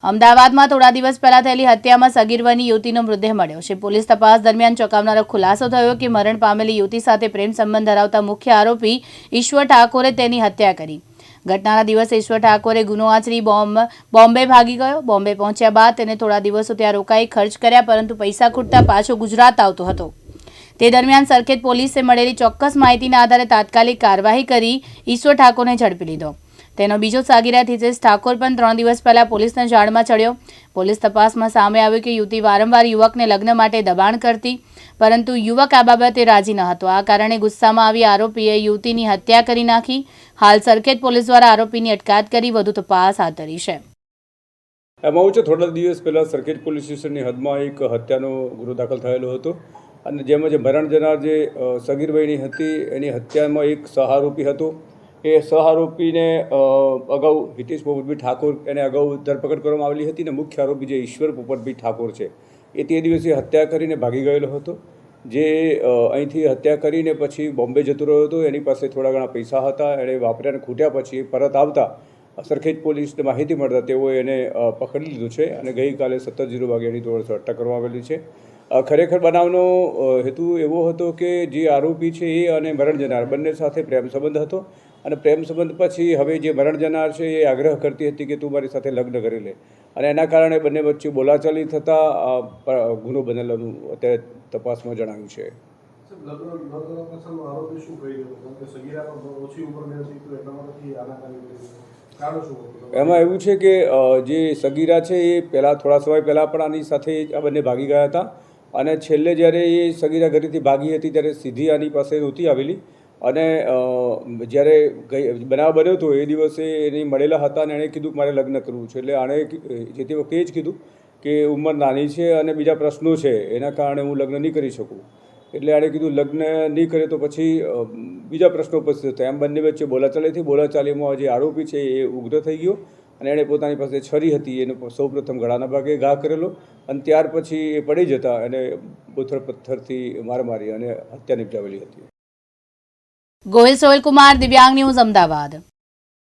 અમદાવાદમાં થોડા દિવસ પહેલા થયેલી હત્યામાં સગીર વયની યુવતીનો મૃતદેહ મળ્યો છે। પોલીસ તપાસ દરમિયાન ચોંકાવનારો ખુલાસો થયો કે મરણ પામેલી યુવતી સાથે પ્રેમ સંબંધ ધરાવતા મુખ્ય આરોપી ઈશ્વર ઠાકોરે તેની હત્યા કરી। ઘટનાના દિવસે ઈશ્વર ઠાકોરે ગુનો આચરી બોમ્બે ભાગી ગયો। બોમ્બે પહોંચ્યા બાદ તેને થોડા દિવસો ત્યાં રોકાઈ ખર્ચ કર્યા, પરંતુ પૈસા ખૂટતા પાછો ગુજરાત આવતો હતો। તે દરમિયાન સરખેજ પોલીસે મળેલી ચોક્કસ માહિતીના આધારે તાત્કાલિક કાર્યવાહી કરી ઈશ્વર ઠાકોરને ઝડપી લીધો। તેનો બીજો સાગીરા હિતેશ ઠાકોર પણ 3 દિવસ પહેલા પોલીસના જાળમાં ચડ્યો। પોલીસ તપાસમાં સામે આવ્યું કે યુવતી વારંવાર યુવકને લગ્ન માટે દબાણ કરતી, પરંતુ યુવક આ બાબતે રાજી ન હતો। આ કારણે ગુસ્સામાં આવી આરોપીએ યુવતીની હત્યા કરી નાખી। હાલ સરખેજ પોલીસ દ્વારા આરોપીની અટકાયત કરી વધુ તપાસ હાથ ધરી છે। એમાં થોડા દિવસ પહેલા સરખેજ પોલીસ સ્ટેશનની હદમાં એક હત્યાનો ગુનો દાખલ થયેલો હતો અને જેમાં જે મરણ જનાર જે સગીરભાઈની હતી એની હત્યામાં એક સહારોપી હતો। એ સહારોપીને અગાઉ હિતેશ પોપટભાઈ ઠાકોર એને અગાઉ ધરપકડ કરવામાં આવેલી હતી અને મુખ્ય આરોપી જે ઈશ્વર પોપટભાઈ ઠાકોર છે એ તે દિવસે હત્યા કરીને ભાગી ગયેલો હતો। જે અહીંથી હત્યા કરીને પછી બોમ્બે જતો રહ્યો હતો। એની પાસે થોડા ઘણા પૈસા હતા, એણે વાપર્યાને ખૂટ્યા પછી પરત આવતા સરખેજ પોલીસને માહિતી મળતા તેઓએ એને પકડી લીધું છે અને ગઈકાલે 17:0 વાગે એની દ્વારા અટક કરવામાં આવેલી છે। ખરેખર બનાવનો હેતુ એવો હતો કે જે આરોપી છે એ અને મરણ જનાર બંને સાથે પ્રેમ સંબંધ હતો અને પ્રેમ સંબંધ પછી હવે જે મરણ જનાર છે એ આગ્રહ કરતી હતી કે તું મારી સાથે લગ્ન કરી લે અને એના કારણે બંને વચ્ચે બોલાચાલી થતાં ગુનો બનેલાનું અત્યારે તપાસમાં જણાવ્યું છે। એમાં એવું છે કે જે સગીરા છે એ પહેલાં થોડા સમય પહેલાં પણ આની સાથે આ બંને ભાગી ગયા હતા અને છેલ્લે જ્યારે એ સગીરા ઘરેથી ભાગી હતી ત્યારે સીધી આની પાસે નહોતી આવેલી અને જ્યારે બનાવ બન્યો હતો એ દિવસે એની મળેલા હતા અને એણે કીધું કે મારે લગ્ન કરવું છે। એટલે આણે જે તે વખતે એ જ કીધું કે ઉંમર નાની છે અને બીજા પ્રશ્નો છે એના કારણે હું લગ્ન નહીં કરી શકું। એટલે આણે કીધું લગ્ન નહીં કરે તો પછી બીજા પ્રશ્નો ઉપસ્થિત થયા। એમ બંને વચ્ચે બોલાચાલી થઈ। બોલાચાલીમાં જે આરોપી છે એ ઉગ્ર થઈ ગયો અને એણે પોતાની પાસે છરી હતી એને સૌપ્રથમ ગળાના ભાગે ઘા કરેલો અને ત્યાર પછી એ પડી જતા એને બોથડ પથ્થરથી માર મારી અને હત્યા નિપજાવેલી હતી। ગોહિલ સોહેલ કુમાર, દિવ્યાંગ ન્યૂઝ, અમદાવાદ।